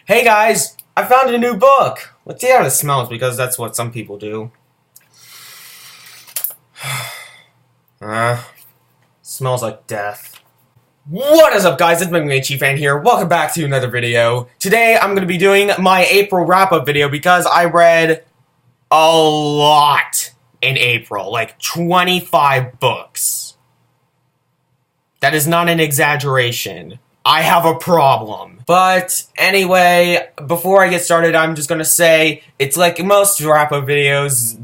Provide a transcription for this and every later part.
Hey guys, I found a new book. Let's see how it smells because that's what some people do. Smells like death. What is up guys, it's McManchi Fan here. Welcome back to another video. Today I'm going to be doing my April wrap-up video because I read a lot in April. Like 25 books. That is not an exaggeration. I have a problem. But anyway, before I get started, I'm just going to say, it's like most wrap-up videos,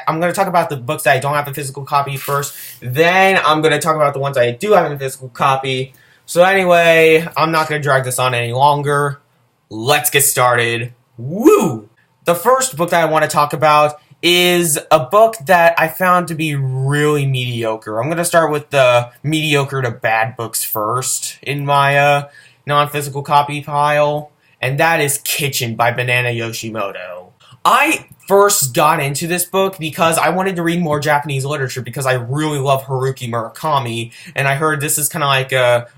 I'm going to talk about the books that I don't have a physical copy first, then I'm going to talk about the ones I do have a physical copy. So anyway, I'm not going to drag this on any longer. Let's get started. Woo! The first book that I want to talk about is a book that I found to be really mediocre. I'm going to start with the mediocre to bad books first in my non-physical copy pile, and that is Kitchen by Banana Yoshimoto. I first got into this book because I wanted to read more Japanese literature because I really love Haruki Murakami, and I heard this is kind of like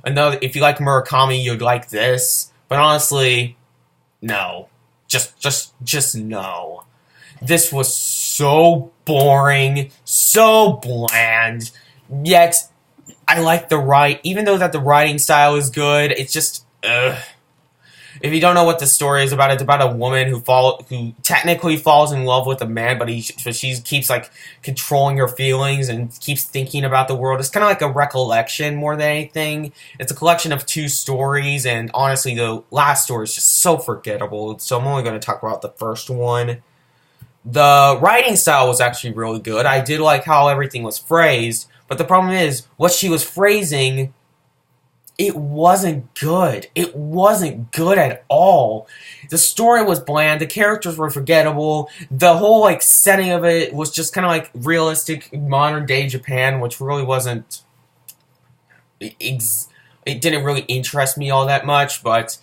another, if you like Murakami, you'd like this, but honestly, no. Just no. This was so boring, so bland, yet I like the even though that the writing style is good, it's just, ugh. If you don't know what the story is about, it's about a woman who technically falls in love with a man, but she keeps like controlling her feelings and keeps thinking about the world. It's kind of like a recollection more than anything. It's a collection of two stories, and honestly, the last story is just so forgettable. So I'm only going to talk about the first one. The writing style was actually really good. I did like how everything was phrased, but the problem is, what she was phrasing, it wasn't good. It wasn't good at all. The story was bland, the characters were forgettable, the whole, like, setting of it was just kind of, like, realistic modern-day Japan, which really wasn't... It didn't really interest me all that much, but...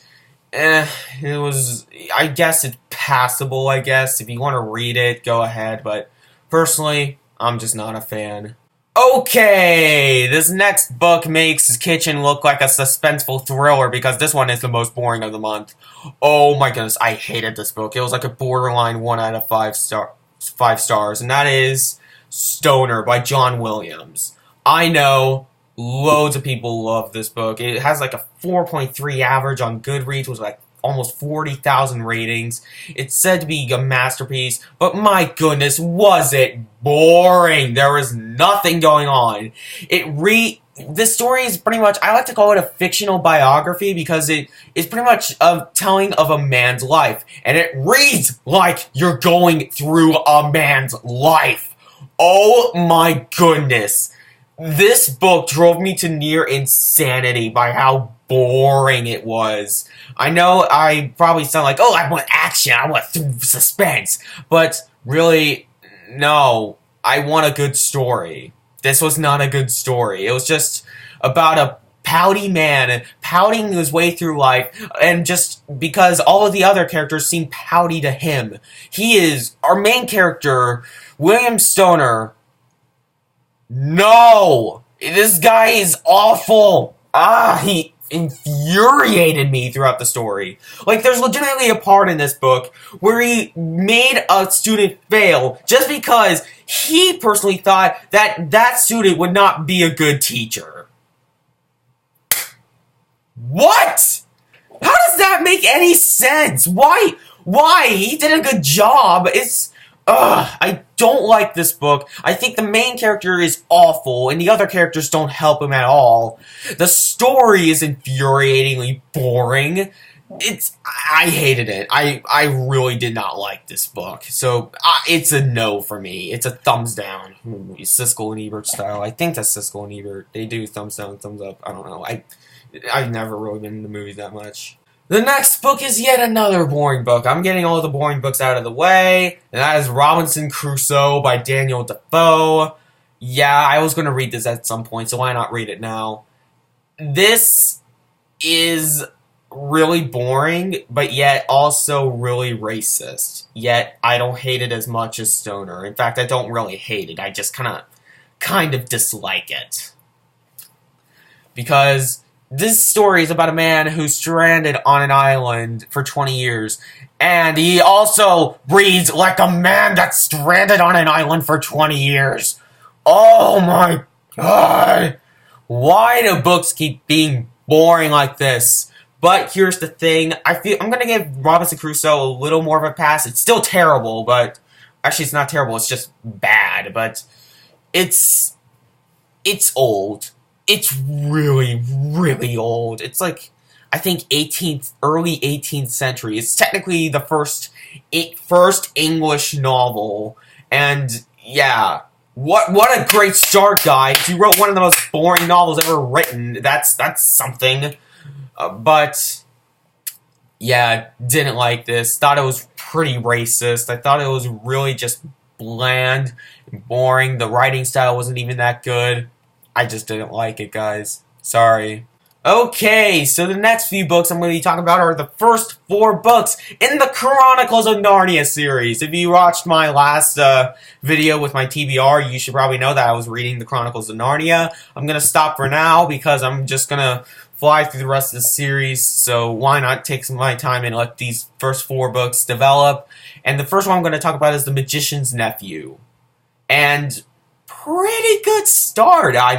it was, I guess it's passable, I guess. If you want to read it, go ahead, but personally, I'm just not a fan. Okay, this next book makes Kitchen look like a suspenseful thriller because this one is the most boring of the month. Oh my goodness, I hated this book. It was like a borderline 1 out of 5 stars, and that is Stoner by John Williams. I know loads of people love this book. It has like a 4.3 average on Goodreads, with like almost 40,000 ratings. It's said to be a masterpiece, but my goodness, was it boring. There was nothing going on. This story is pretty much, I like to call it a fictional biography because it is pretty much a telling of a man's life, and it reads like you're going through a man's life. Oh my goodness. This book drove me to near insanity by how boring it was. I know I probably sound like, oh, I want action, I want suspense, but really, no, I want a good story. This was not a good story. It was just about a pouty man pouting his way through life, and just because all of the other characters seem pouty to him. Our main character, William Stoner. No! This guy is awful! He infuriated me throughout the story. Like, there's legitimately a part in this book where he made a student fail just because he personally thought that that student would not be a good teacher. What? How does that make any sense? Why? He did a good job. I don't like this book. I think the main character is awful, and the other characters don't help him at all. The story is infuriatingly boring. I hated it. I really did not like this book. So, it's a no for me. It's a thumbs down. Siskel and Ebert style. I think that's Siskel and Ebert. They do thumbs down, thumbs up. I don't know. I've never really been in the movies that much. The next book is yet another boring book. I'm getting all the boring books out of the way, and that is Robinson Crusoe by Daniel Defoe. Yeah, I was going to read this at some point, so why not read it now? This is really boring, but yet also really racist. Yet, I don't hate it as much as Stoner. In fact, I don't really hate it. I just kind of dislike it. Because This story is about a man who's stranded on an island for 20 years. And he also reads like a man that's stranded on an island for 20 years. Oh my god. Why do books keep being boring like this? But here's the thing. I'm going to give Robinson Crusoe a little more of a pass. It's still terrible, but... Actually, it's not terrible. It's just bad. But it's old. It's really, really old. It's like, I think early 18th century. It's technically the first English novel. And yeah, what a great start, guys. You wrote one of the most boring novels ever written. That's something. But yeah, didn't like this. Thought it was pretty racist. I thought it was really just bland and boring. The writing style wasn't even that good. I just didn't like it, guys. Sorry. Okay, so the next few books I'm going to be talking about are the first 4 books in the Chronicles of Narnia series. If you watched my last video with my TBR, you should probably know that I was reading the Chronicles of Narnia. I'm going to stop for now because I'm just going to fly through the rest of the series, so why not take some of my time and let these first 4 books develop. And the first one I'm going to talk about is The Magician's Nephew. And pretty good start, I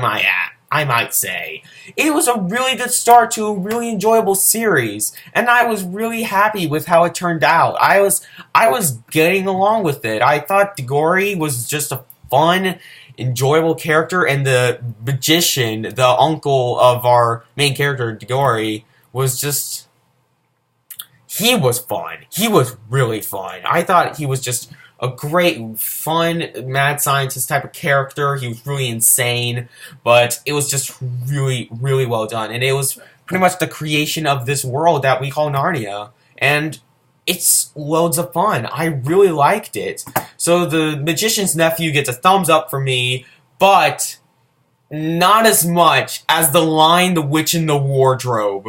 might say. It was a really good start to a really enjoyable series, and I was really happy with how it turned out. I was getting along with it. I thought Diggory was just a fun, enjoyable character, and the magician, the uncle of our main character, Diggory, was just... he was fun. He was really fun. I thought he was just a great, fun, mad scientist type of character. He was really insane, but it was just really, really well done. And it was pretty much the creation of this world that we call Narnia. And it's loads of fun. I really liked it. So The Magician's Nephew gets a thumbs up from me, but not as much as the line The Witch in the Wardrobe.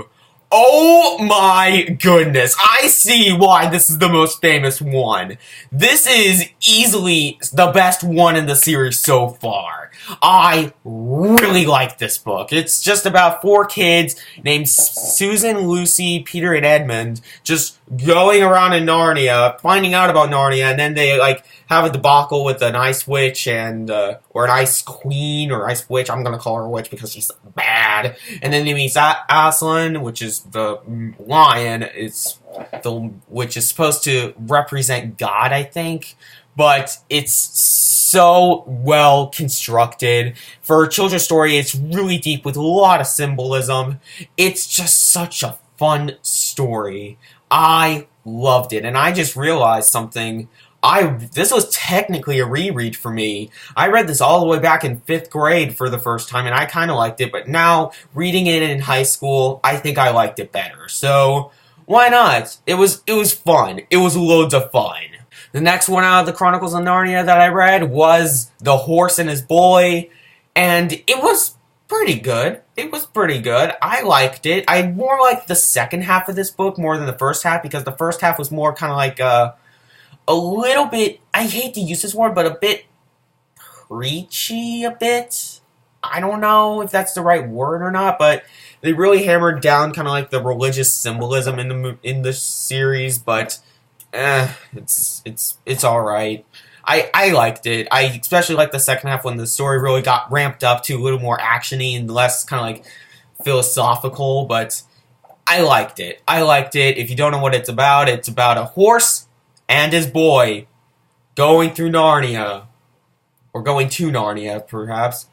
Oh my goodness, I see why this is the most famous one. This is easily the best one in the series so far. I really like this book. It's just about 4 kids named Susan, Lucy, Peter, and Edmund just going around in Narnia, finding out about Narnia, and then they like have a debacle with an ice witch and or an ice queen or ice witch. I'm gonna call her a witch because she's bad. And then they meet Aslan, which is the lion. It's which is supposed to represent God, I think. But it's so well constructed. For a children's story, it's really deep with a lot of symbolism. It's just such a fun story. I loved it, and I just realized something. This was technically a reread for me. I read this all the way back in 5th grade for the first time, and I kind of liked it, but now, reading it in high school, I think I liked it better. So, why not? It was fun. It was loads of fun. The next one out of the Chronicles of Narnia that I read was The Horse and His Boy, and it was pretty good. It was pretty good. I liked it. I more liked the second half of this book more than the first half, because the first half was more kind of like a little bit, I hate to use this word, but a bit preachy a bit. I don't know if that's the right word or not, but they really hammered down kind of like the religious symbolism in the series, but it's all right. I liked it. I especially liked the second half when the story really got ramped up to a little more actiony and less kind of like philosophical, but I liked it. I liked it. If you don't know what it's about a horse and his boy going through Narnia, or going to Narnia, perhaps,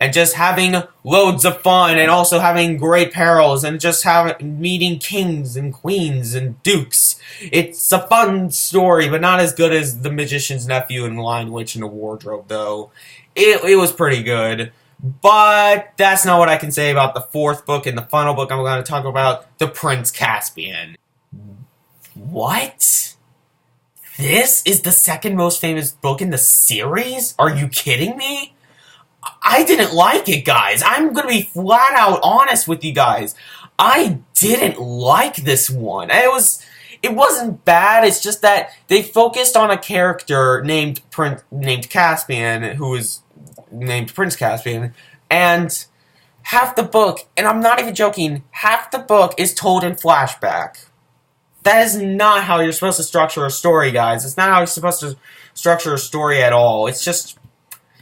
and just having loads of fun, and also having great perils, and just meeting kings and queens and dukes. It's a fun story, but not as good as The Magician's Nephew and Lion, Witch in the Wardrobe, though. It was pretty good. But that's not what I can say about the 4th book and the final book I'm going to talk about, The Prince Caspian. What? This is the second most famous book in the series? Are you kidding me? I didn't like it, guys. I'm gonna be flat out honest with you guys. I didn't like this one. It wasn't bad, it's just that they focused on a character named Caspian, who is named Prince Caspian, and half the book, and I'm not even joking, half the book is told in flashback. That is not how you're supposed to structure a story, guys. It's not how you're supposed to structure a story at all. It's just,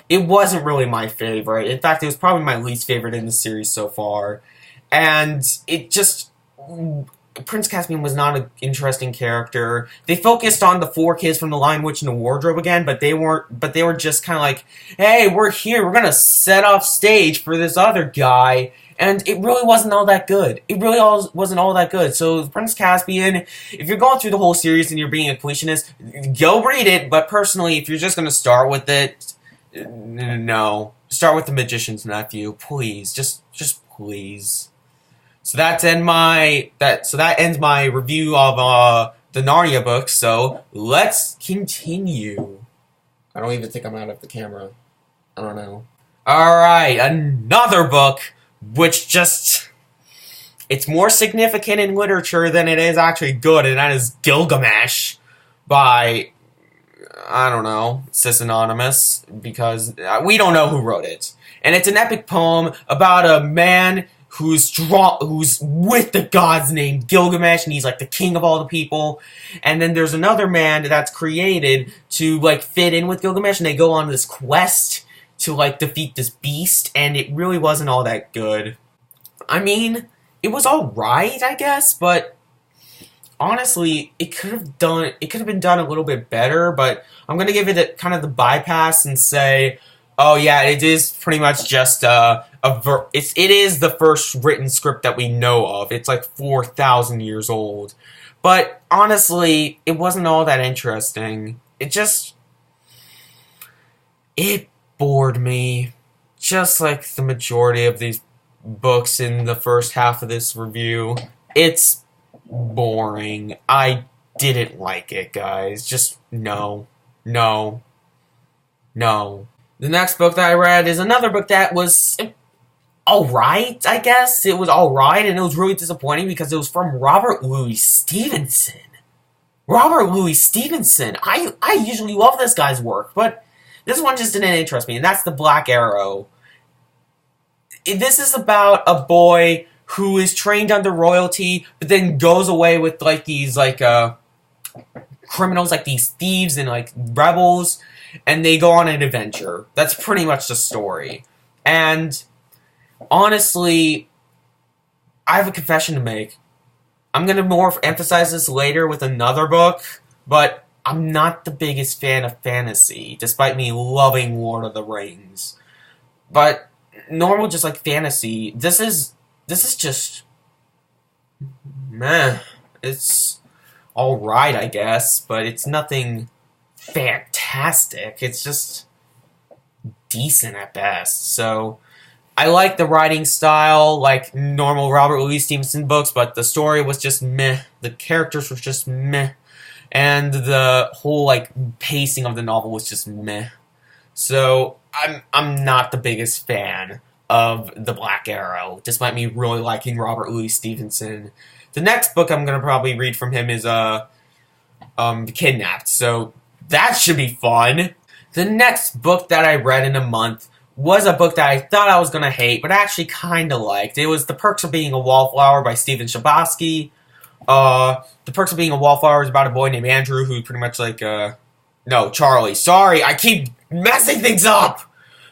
it wasn't really my favorite. In fact, it was probably my least favorite in the series so far. And it just, Prince Caspian was not an interesting character. They focused on the 4 kids from the Lion Witch and the Wardrobe again, but they were just kind of like, hey, we're here, we're gonna set off stage for this other guy. And it really wasn't all that good. It really wasn't all that good. So, Prince Caspian, if you're going through the whole series and you're being a completionist, go read it. But personally, if you're just going to start with it, no. Start with The Magician's Nephew. Please. Just please. So that ends my review of the Narnia books. So, let's continue. I don't even think I'm out of the camera. I don't know. Alright, another book. Which just, it's more significant in literature than it is actually good, and that is Gilgamesh by, I don't know, Sis Anonymous, because we don't know who wrote it. And it's an epic poem about a man who's with the gods named Gilgamesh, and he's like the king of all the people. And then there's another man that's created to like fit in with Gilgamesh, and they go on this quest to, like, defeat this beast, and it really wasn't all that good. I mean, it was alright, I guess, but honestly, it could have been done a little bit better, but I'm gonna give it kind of the bypass and say, oh yeah, it is pretty much just it is the first written script that we know of. It's like 4,000 years old. But honestly, it wasn't all that interesting. It bored me, just like the majority of these books in the first half of this review. It's boring. I didn't like it, guys. Just no. The next book that I read is another book that was alright, I guess. It was alright, and it was really disappointing because it was from Robert Louis Stevenson. Robert Louis Stevenson. I usually love this guy's work, but this one just didn't interest me, and that's The Black Arrow. This is about a boy who is trained under royalty, but then goes away with, like, these, like, criminals, like, these thieves and, like, rebels, and they go on an adventure. That's pretty much the story. And, honestly, I have a confession to make. I'm gonna more emphasize this later with another book, but I'm not the biggest fan of fantasy, despite me loving Lord of the Rings. But normal, just like fantasy, this is just meh. It's alright, I guess, but it's nothing fantastic. It's just decent at best. So I like the writing style, like normal Robert Louis Stevenson books, but the story was just meh. The characters were just meh. And the whole, like, pacing of the novel was just meh. So, I'm not the biggest fan of The Black Arrow, despite me really liking Robert Louis Stevenson. The next book I'm gonna probably read from him is, Kidnapped, so that should be fun. The next book that I read in a month was a book that I thought I was gonna hate, but I actually kinda liked. It was The Perks of Being a Wallflower by Stephen Chbosky. The Perks of Being a Wallflower is about a boy named Andrew who pretty much like, no, Charlie. Sorry, I keep messing things up!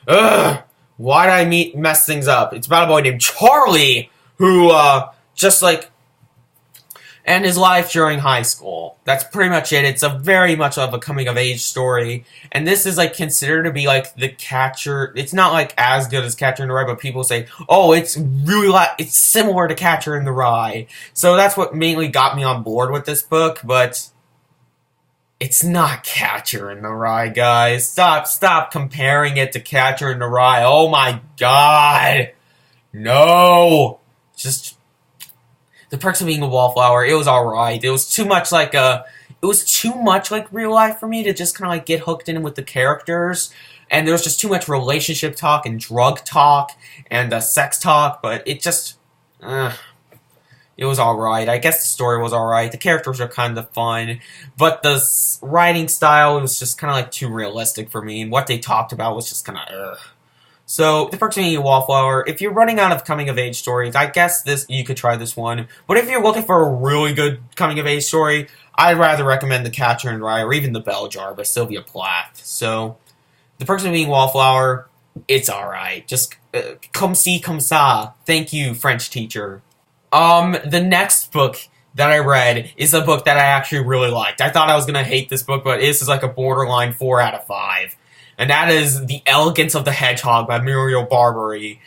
Ugh! Why did I mess things up? It's about a boy named Charlie who, just like, and his life during high school. That's pretty much it. It's a very much of a coming-of-age story. And this is, like, considered to be, like, the Catcher. It's not, like, as good as Catcher in the Rye, but people say, oh, it's really, it's similar to Catcher in the Rye. So that's what mainly got me on board with this book, but it's not Catcher in the Rye, guys. Stop comparing it to Catcher in the Rye. Oh, my God. No. Just The Perks of Being a Wallflower, it was alright. It was too much like real life for me to just kind of like get hooked in with the characters. And there was just too much relationship talk and drug talk and sex talk, but it just, it was alright. I guess the story was alright. The characters are kind of fun, but the writing style was just kind of like too realistic for me. And what they talked about was just kind of, So, The Perks of Being a Wallflower, if you're running out of coming-of-age stories, I guess you could try this one. But if you're looking for a really good coming-of-age story, I'd rather recommend The Catcher in the Rye or even The Bell Jar by Sylvia Plath. So, The Perks of Being a Wallflower, it's alright. Just, comme ci, comme ça. Thank you, French teacher. The next book that I read is a book that I actually really liked. I thought I was gonna hate this book, but this is like a borderline 4 out of 5. And that is The Elegance of the Hedgehog by Muriel Barbary.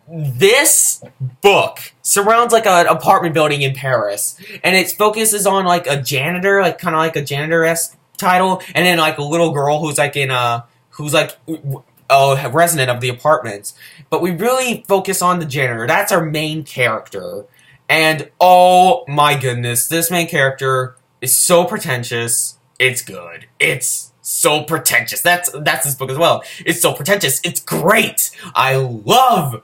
This book surrounds like an apartment building in Paris, and it focuses on like a janitor, like kind of like a janitor-esque title, and then like a little girl who's like a resident of the apartments. But we really focus on the janitor. That's our main character. And oh my goodness, this main character is so pretentious. It's good. It's so pretentious. That's this book as well. It's so pretentious. It's great. I love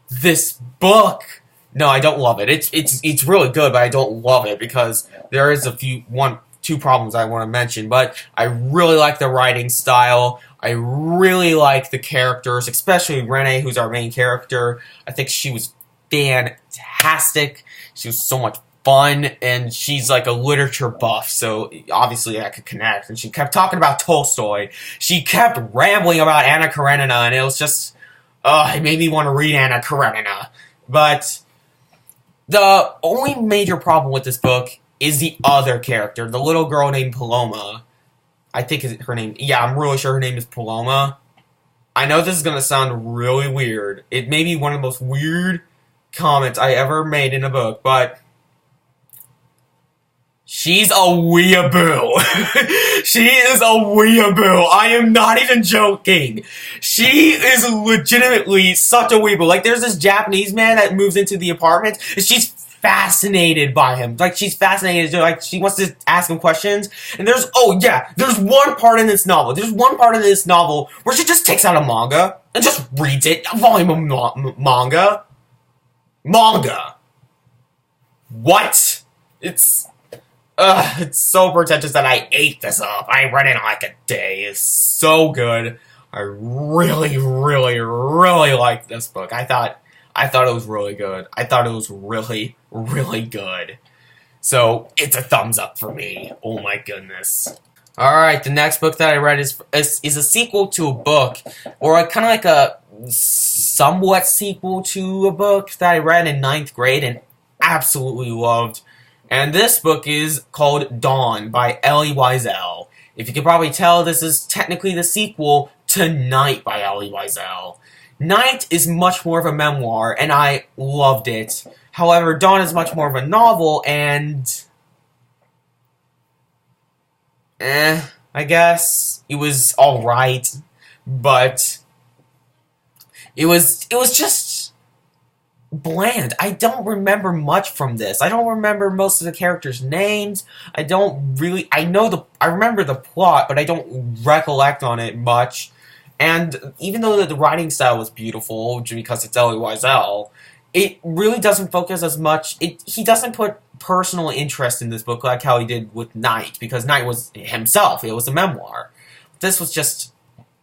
this book. No, I don't love it. It's really good, but I don't love it because there is two problems I want to mention. But I really like the writing style. I really like the characters, especially Renee, who's our main character. I think she was fantastic. She was so much fun, and she's like a literature buff, so obviously I could connect. And she kept talking about Tolstoy. She kept rambling about Anna Karenina, and it was just, it made me want to read Anna Karenina. But the only major problem with this book is the other character, the little girl named Paloma. I think is her name. Yeah, I'm really sure her name is Paloma. I know this is going to sound really weird. It may be one of the most weird comments I ever made in a book, but she's a weeaboo. She is a weeaboo. I am not even joking. She is legitimately such a weeaboo. Like, there's this Japanese man that moves into the apartment, and she's fascinated by him. Like, she's fascinated. Like, she wants to ask him questions. And there's one part in this novel. There's one part in this novel where she just takes out a manga and just reads it. A volume of manga. Manga. What? It's so pretentious that I ate this up. I read it in like a day. It's so good. I really, really, really liked this book. I thought it was really good. I thought it was really, really good. So, it's a thumbs up for me. Oh my goodness. Alright, the next book that I read is a sequel to a book, or kind of like a somewhat sequel to a book that I read in 9th grade and absolutely loved. And this book is called Dawn by Elie Wiesel. If you can probably tell, this is technically the sequel to Night by Elie Wiesel. Night is much more of a memoir, and I loved it. However, Dawn is much more of a novel, and I guess it was alright, but it was just bland. I don't remember much from this. I don't remember most of the characters' names. I remember the plot, but I don't recollect on it much. And even though the writing style was beautiful, because it's Elie Wiesel, it really doesn't focus as much. He doesn't put personal interest in this book like how he did with Night, because Night was himself. It was a memoir. This was just,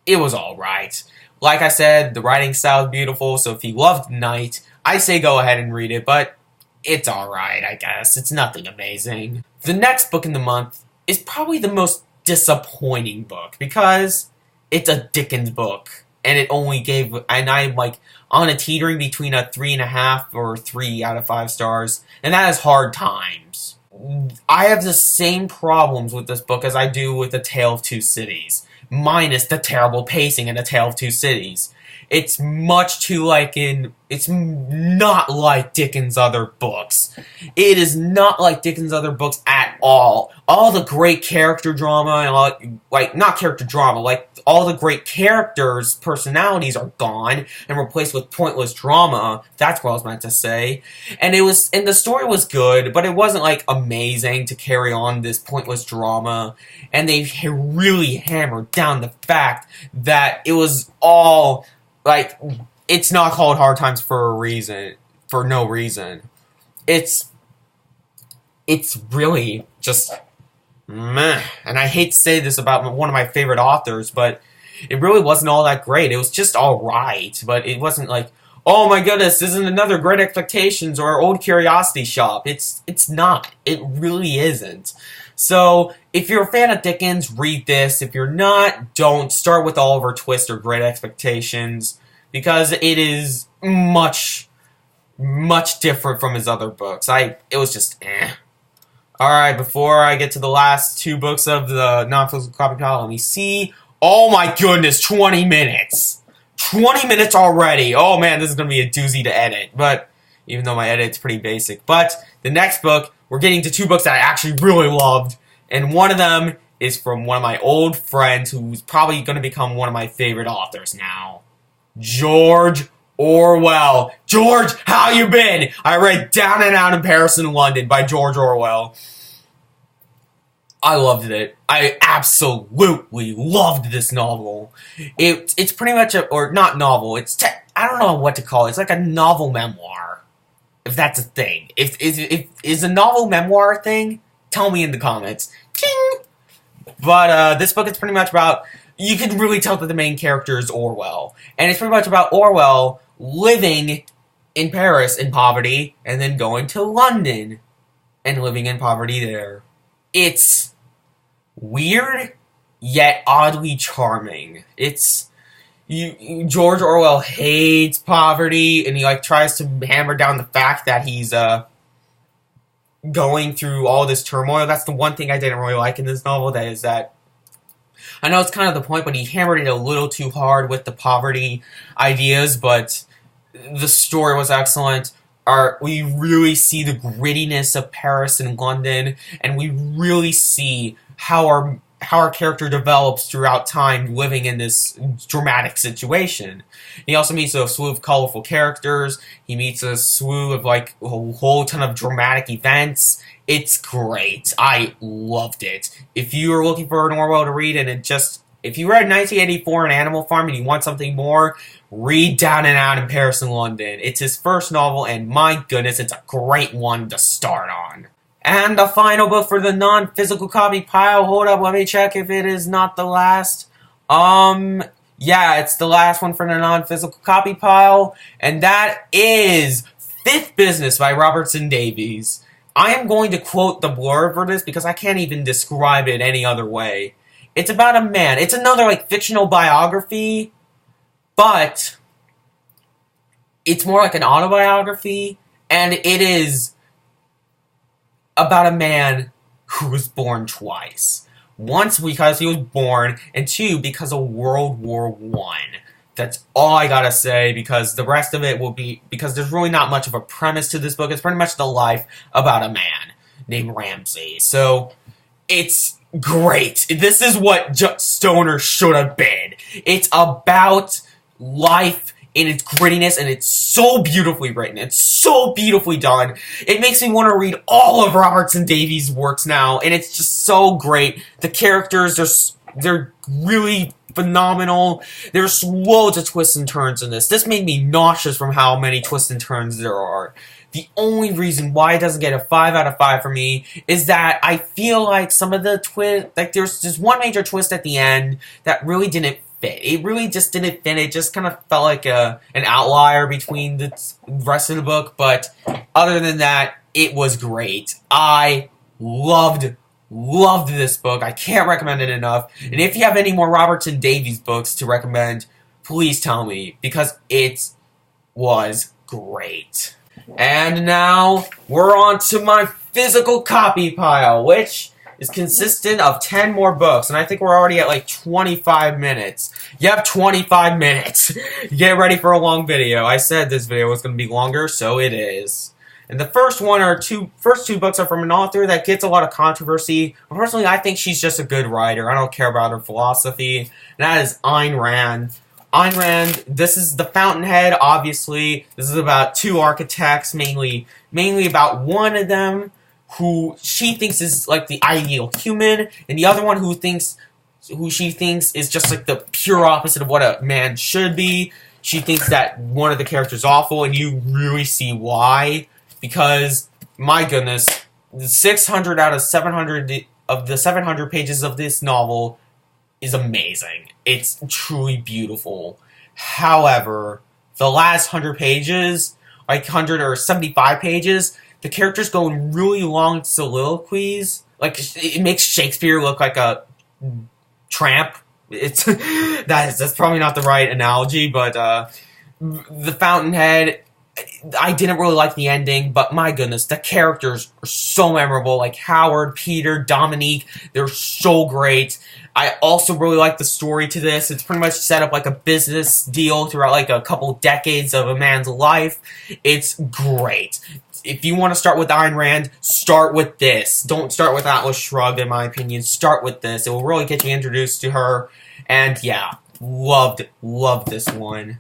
it was alright. Like I said, the writing style is beautiful, so if you loved Night, I say go ahead and read it, but it's alright, I guess. It's nothing amazing. The next book in the month is probably the most disappointing book, because it's a Dickens book, and I'm like on a teetering between a 3.5 or 3 out of 5 stars, and that is Hard Times. I have the same problems with this book as I do with A Tale of Two Cities, minus the terrible pacing in A Tale of Two Cities. It's it's not like Dickens' other books. It is not like Dickens' other books at all. All the great character drama, and not character drama, all the great characters' personalities are gone and replaced with pointless drama. That's what I was meant to say. And the story was good, but it wasn't amazing to carry on this pointless drama. And they really hammered down the fact that it was all it's not called Hard Times for no reason. It's really just meh. And I hate to say this about one of my favorite authors, but it really wasn't all that great. It was just alright, but it wasn't like, oh my goodness, isn't another Great Expectations or Old Curiosity Shop? It's not. It really isn't. So, if you're a fan of Dickens, read this. If you're not, don't. Start with Oliver Twist or Great Expectations, because it is much different from his other books. It was just eh. Alright, before I get to the last 2 books of the non-physical copy pile, let me see. Oh my goodness, 20 minutes! 20 minutes already! Oh man, this is going to be a doozy to edit. But, even though my edit's pretty basic. But, the next book, we're getting to 2 books that I actually really loved. And one of them is from one of my old friends who's probably going to become one of my favorite authors now. George Orwell. George, how you been? I read Down and Out in Paris and London by George Orwell. I loved it. I absolutely loved this novel. It's pretty much or not novel. I don't know what to call it. It's like a novel memoir, if that's a thing. If is a novel memoir a thing? Tell me in the comments. Ching! But this book is pretty much about. You can really tell that the main character is Orwell, and it's pretty much about Orwell living in Paris in poverty, and then going to London and living in poverty there. It's weird, yet oddly charming. George Orwell hates poverty, and he tries to hammer down the fact that he's going through all this turmoil. That's the one thing I didn't really like in this novel. That is that I know it's kind of the point, but he hammered it a little too hard with the poverty ideas, but the story was excellent. We really see the grittiness of Paris and London, and we really see how our character develops throughout time living in this dramatic situation. He also meets a slew of colorful characters. He meets a slew of a whole ton of dramatic events. It's great. I loved it. If you are looking for an Orwell to read if you read 1984 and Animal Farm and you want something more, read Down and Out in Paris and London. It's his first novel, and my goodness, it's a great one to start on. And the final book for the non-physical copy pile. Hold up, let me check if it is not the last. Yeah, it's the last one for the non-physical copy pile. And that is Fifth Business by Robertson Davies. I am going to quote the blurb for this because I can't even describe it any other way. It's about a man. It's another, fictional biography, but it's more like an autobiography, and it is about a man who was born twice. Once because he was born, and 2 because of World War I. That's all I gotta say, because the rest of it will be, because there's really not much of a premise to this book. It's pretty much the life about a man named Ramsey. So, it's great. This is what Stoner should have been. It's about life in its grittiness, and it's so beautifully written. It's so beautifully done. It makes me want to read all of Robertson Davies' works now, and it's just so great. The characters, they're really phenomenal. There's loads of twists and turns in this. This made me nauseous from how many twists and turns there are. The only reason why it doesn't get a 5 out of 5 for me is that I feel like some of the there's just one major twist at the end that really didn't fit. It really just didn't fit. It just kind of felt like an outlier between the rest of the book, but other than that, it was great. I loved this book. I can't recommend it enough. And if you have any more Robertson Davies books to recommend, please tell me, because it was great. And now, we're on to my physical copy pile, which is consistent of 10 more books, and I think we're already at 25 minutes. Yep, 25 minutes. Get ready for a long video. I said this video was going to be longer, so it is. And the first two books are from an author that gets a lot of controversy. Personally, I think she's just a good writer. I don't care about her philosophy. And that is Ayn Rand. Ayn Rand, this is The Fountainhead, obviously. This is about 2 architects, mainly about one of them who she thinks is the ideal human, and the other one who she thinks is just the pure opposite of what a man should be. She thinks that one of the characters is awful, and you really see why. Because, my goodness, 600 out of 700 of the 700 pages of this novel is amazing. It's truly beautiful. However, the last 100 pages, like 100 or 75 pages, the characters go in really long soliloquies. Like, it makes Shakespeare look like a tramp. It's that's probably not the right analogy, but the Fountainhead, I didn't really like the ending, but my goodness, the characters are so memorable. Like Howard, Peter, Dominique, they're so great. I also really like the story to this. It's pretty much set up like a business deal throughout like a couple decades of a man's life. It's great. If you want to start with Ayn Rand, start with this. Don't start with Atlas Shrugged, in my opinion. Start with this. It will really get you introduced to her. And yeah, loved this one.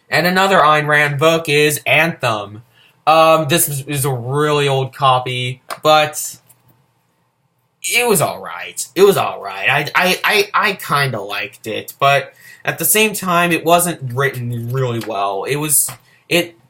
And another Ayn Rand book is Anthem. This is a really old copy, but it was alright. It was alright. I kind of liked it, but at the same time, it wasn't written really well.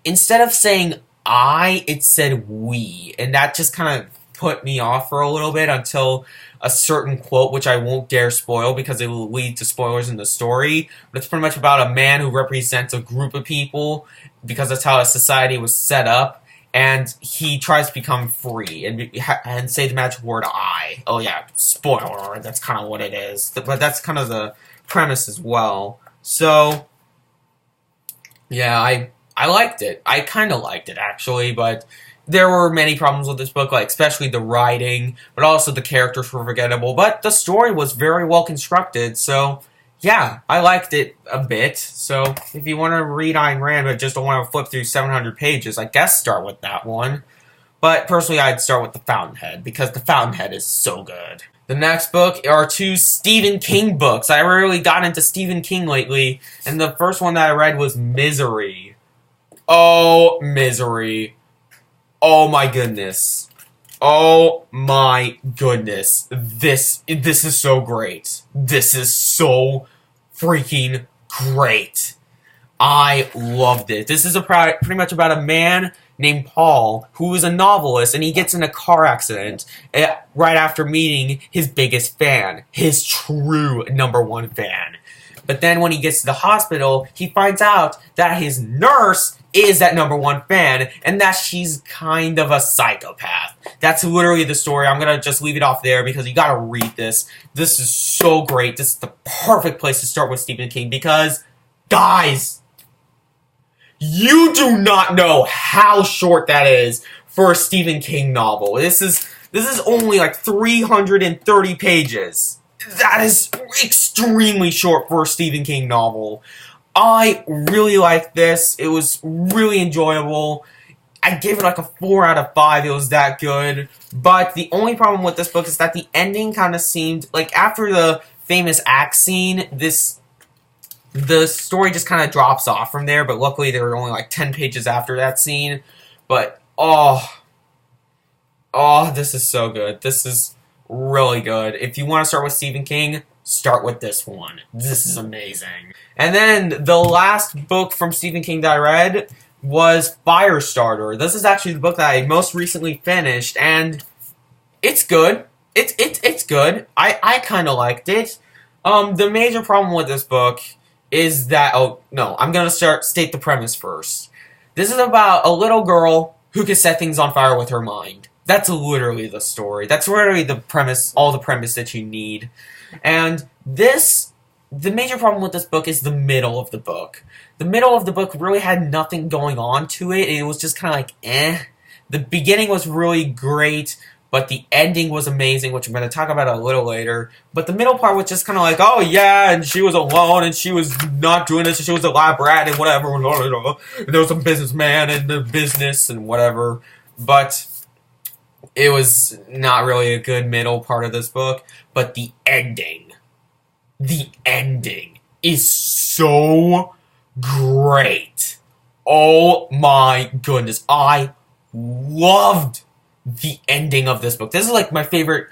Instead of saying it said we, and that just kind of put me off for a little bit until a certain quote, which I won't dare spoil because it will lead to spoilers in the story. But it's pretty much about a man who represents a group of people because that's how a society was set up, and he tries to become free and say the magic word I. Oh yeah, spoiler, that's kind of what it is. But that's kind of the premise as well. So, yeah, I liked it. I kind of liked it, actually, but there were many problems with this book, like especially the writing, but also the characters were forgettable. But the story was very well constructed, so yeah, I liked it a bit. So if you want to read Ayn Rand but just don't want to flip through 700 pages, I guess start with that one. But personally, I'd start with The Fountainhead, because The Fountainhead is so good. The next book are two Stephen King books. I really got into Stephen King lately, and the first one that I read was Misery. Oh, Misery. Oh my goodness. Oh my goodness. This is so great. This is so freaking great. I loved it. This is pretty much about a man named Paul who is a novelist, and he gets in a car accident right after meeting his biggest fan, his true #1 fan. But then when he gets to the hospital, he finds out that his nurse is that #1 fan, and that she's kind of a psychopath. That's literally the story. I'm gonna just leave it off there because you gotta read this. This is so great. This is the perfect place to start with Stephen King because, guys, you do not know how short that is for a Stephen King novel. This is only like 330 pages. That is extremely short for a Stephen King novel. I really liked this. It was really enjoyable. I gave it like a 4 out of 5. It was that good. But the only problem with this book is that the ending kind of seemed like after the famous axe scene, the story just kind of drops off from there. But luckily, there were only like 10 pages after that scene. But this is so good. This is really good. If you want to start with Stephen King, start with this one. This is amazing. And then the last book from Stephen King that I read was Firestarter. This is actually the book that I most recently finished, and it's good. It's good. I kind of liked it. The major problem with this book is that I'm gonna state the premise first. This is about a little girl who can set things on fire with her mind. That's literally the story. That's literally the premise, all the premise that you need. And the major problem with this book is the middle of the book. The middle of the book really had nothing going on to it. It was just kind of like, eh. The beginning was really great, but the ending was amazing, which I'm going to talk about a little later. But the middle part was just kind of like, oh yeah, and she was alone, and she was not doing this, and she was a lab rat, and whatever. And there was a businessman and the business and whatever. But it was not really a good middle part of this book. But the ending is so great. Oh my goodness. I loved the ending of this book. This is like my favorite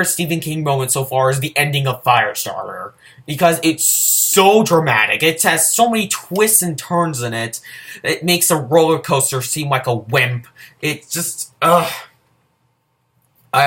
Stephen King moment so far is the ending of Firestarter. Because it's so dramatic. It has so many twists and turns in it. It makes a roller coaster seem like a wimp. It's just, I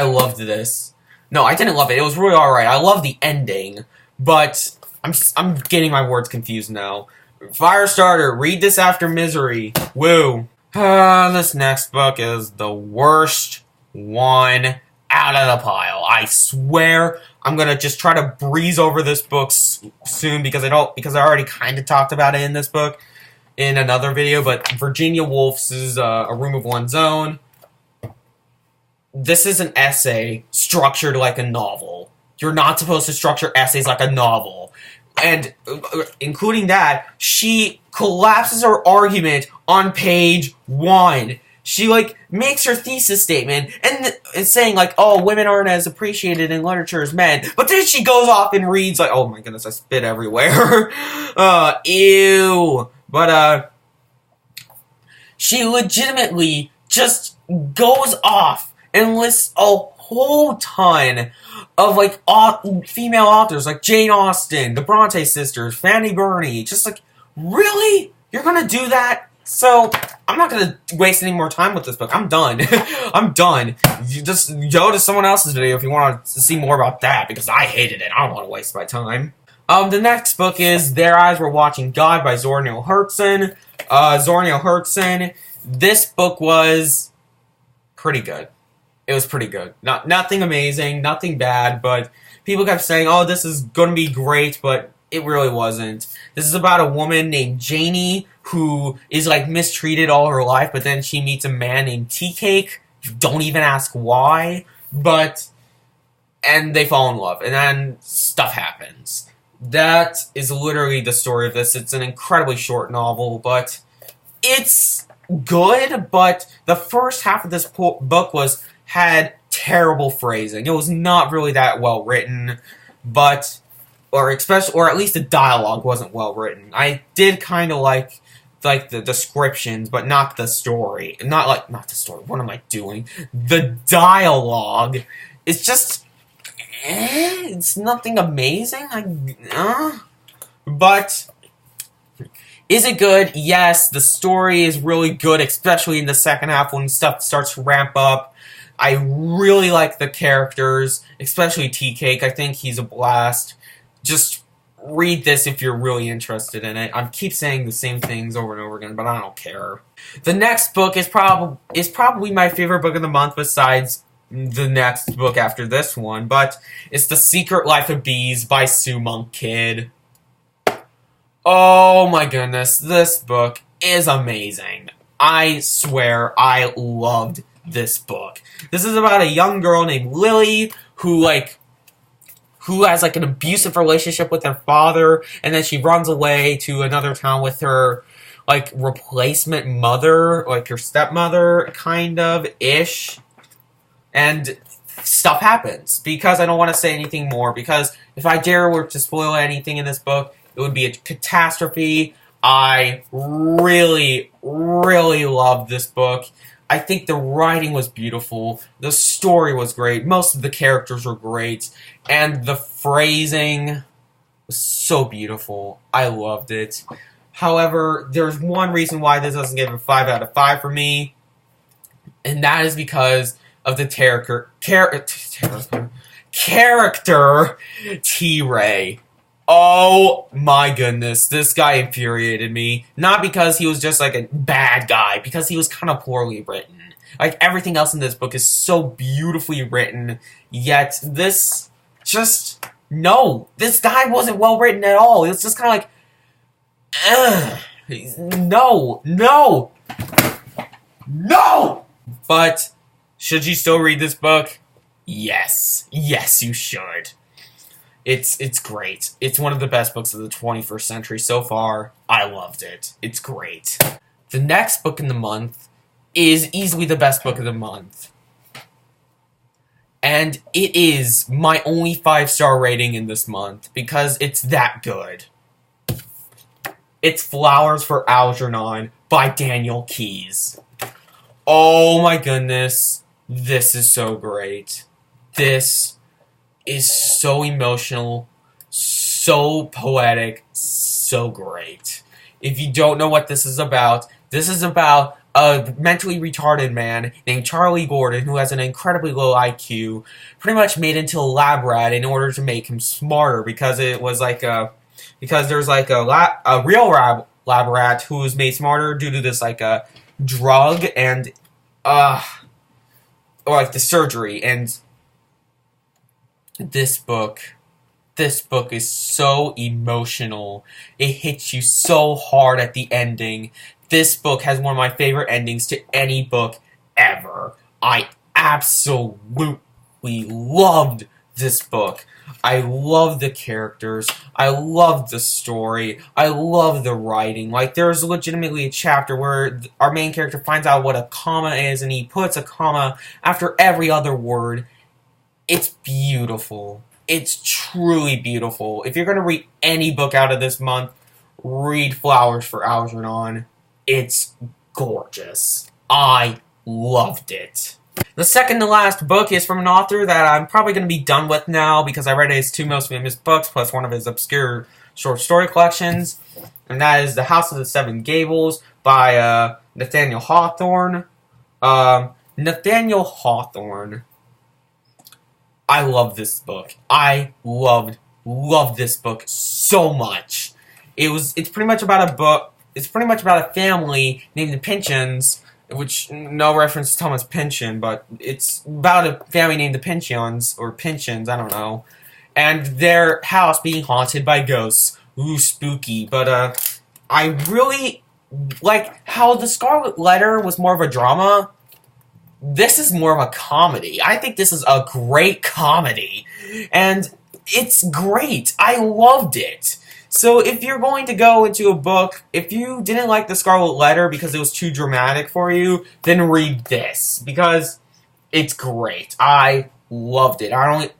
loved this. No, I didn't love it. It was really alright. I love the ending. but I'm getting my words confused now. Firestarter, read this after Misery. Woo. This next book is the worst one out of the pile. I swear I'm gonna just try to breeze over this book soon because I already kind of talked about it in this book in another video. But Virginia Woolf's is A Room of One's Own. This is an essay structured like a novel. You're not supposed to structure essays like a novel. And including that, she collapses her argument on page 1. She, like, makes her thesis statement and is saying, like, oh, women aren't as appreciated in literature as men. But then she goes off and reads, like, oh my goodness, I spit everywhere. Ew. But, she legitimately just goes off and lists a whole ton of, like, female authors, like Jane Austen, the Bronte sisters, Fanny Burney. Just, like, really? You're gonna do that? So, I'm not gonna waste any more time with this book. I'm done. I'm done. You just go to someone else's video if you want to see more about that, because I hated it. I don't want to waste my time. The next book is Their Eyes Were Watching God by Zora Neale Hurston. Zora Neale Hurston. This book was pretty good. It was pretty good. Nothing amazing, nothing bad, but people kept saying, oh, this is gonna be great, but it really wasn't. This is about a woman named Janie who is, like, mistreated all her life, but then she meets a man named Tea Cake. Don't even ask why, and they fall in love, and then stuff happens. That is literally the story of this. It's an incredibly short novel, but it's good, but the first half of this book had terrible phrasing. It was not really that well written, or at least the dialogue wasn't well written. I did kind of like the descriptions, but not the story. Not the story. What am I doing? The dialogue is just, it's nothing amazing. But is it good? Yes, the story is really good, especially in the second half when stuff starts to ramp up. I really like the characters, especially Tea Cake. I think he's a blast. Just read this if you're really interested in it. I keep saying the same things over and over again, but I don't care. The next book is probably my favorite book of the month besides the next book after this one, but it's The Secret Life of Bees by Sue Monk Kidd. Oh my goodness, this book is amazing. I swear I loved this book. This is about a young girl named Lily who has, like, an abusive relationship with her father, and then she runs away to another town with her, like, replacement mother, like her stepmother, kind of, ish. And stuff happens, because I don't want to say anything more, because if I were to spoil anything in this book, it would be a catastrophe. I really, really loved this book. I think the writing was beautiful, the story was great, most of the characters were great, and the phrasing was so beautiful. I loved it. However, there's one reason why this doesn't get a 5 out of 5 for me, and that is because of the character T-Ray. Oh my goodness, this guy infuriated me. Not because he was just like a bad guy, because he was kind of poorly written. Like, everything else in this book is so beautifully written, yet this just, no, this guy wasn't well written at all. It was just kind of like, no. But, should you still read this book? Yes, you should. It's great. It's one of the best books of the 21st century so far. I loved it. It's great. The next book in the month is easily the best book of the month. And it is my only 5-star rating in this month because it's that good. It's Flowers for Algernon by Daniel Keyes. Oh my goodness. This is so great. This is so emotional, so poetic, so great. If you don't know what this is about a mentally retarded man named Charlie Gordon, who has an incredibly low IQ, pretty much made into a lab rat in order to make him smarter, because it was like because there's like a real lab rat who was made smarter due to this like a drug and or like the surgery. And this book is so emotional. It hits you so hard at the ending. This book has one of my favorite endings to any book ever. I absolutely loved this book. I love the characters. I love the story. I love the writing. Like, there's legitimately a chapter where our main character finds out what a comma is, and he puts a comma after every other word. It's beautiful. It's truly beautiful. If you're going to read any book out of this month, read Flowers for Algernon. It's gorgeous. I loved it. The second to last book is from an author that I'm probably going to be done with now because I read his 2 most famous books plus one of his obscure short story collections. And that is The House of the Seven Gables by Nathaniel Hawthorne. Nathaniel Hawthorne. I love this book. I loved this book so much. It's pretty much about a book. It's pretty much about a family named the Pynchons, which, no reference to Thomas Pynchon, but it's about a family named the Pynchons, or Pynchons, I don't know, and their house being haunted by ghosts. Ooh, spooky. But, I really like how The Scarlet Letter was more of a drama. This is more of a comedy. I think this is a great comedy, and it's great. I loved it. So if you're going to go into a book, if you didn't like The Scarlet Letter because it was too dramatic for you, then read this, because it's great. I loved it. I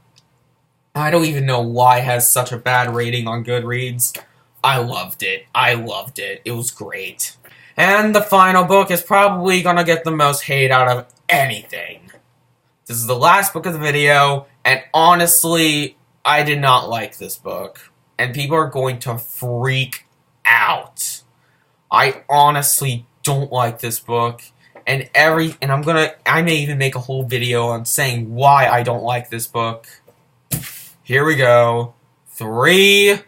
don't even know why it has such a bad rating on Goodreads. I loved it. I loved it. It was great. And the final book is probably gonna get the most hate out of anything. This is the last book of the video, and honestly, I did not like this book. And people are going to freak out. I honestly don't like this book. And I may even make a whole video on saying why I don't like this book. Here we go. 3,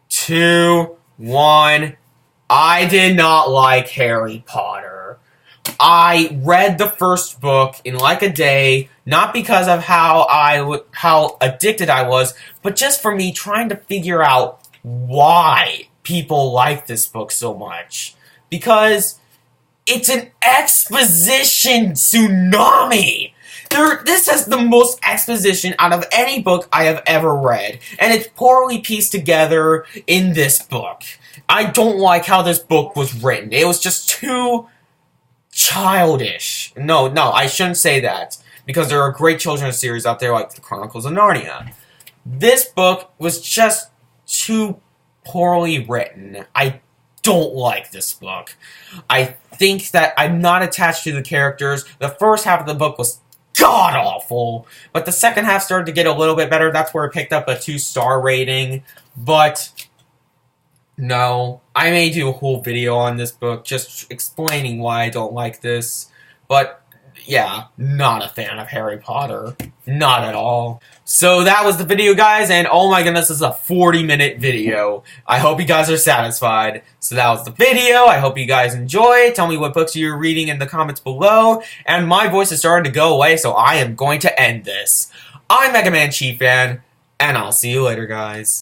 2, 1. I did not like Harry Potter. I read the first book in like a day, not because of how addicted I was, but just for me trying to figure out why people like this book so much. Because it's an exposition tsunami! This has the most exposition out of any book I have ever read, and it's poorly pieced together in this book. I don't like how this book was written. It was just too childish. No, I shouldn't say that, because there are great children's series out there like The Chronicles of Narnia. This book was just too poorly written. I don't like this book. I think that I'm not attached to the characters. The first half of the book was god-awful, but the second half started to get a little bit better. That's where it picked up a 2-star rating, but no, I may do a whole video on this book just explaining why I don't like this, but yeah, not a fan of Harry Potter. Not at all. So that was the video, guys, and oh my goodness, this is a 40-minute video. I hope you guys are satisfied. So that was the video. I hope you guys enjoy. Tell me what books you're reading in the comments below. And my voice is starting to go away, so I am going to end this. I'm Mega Man Chief Fan, and I'll see you later, guys.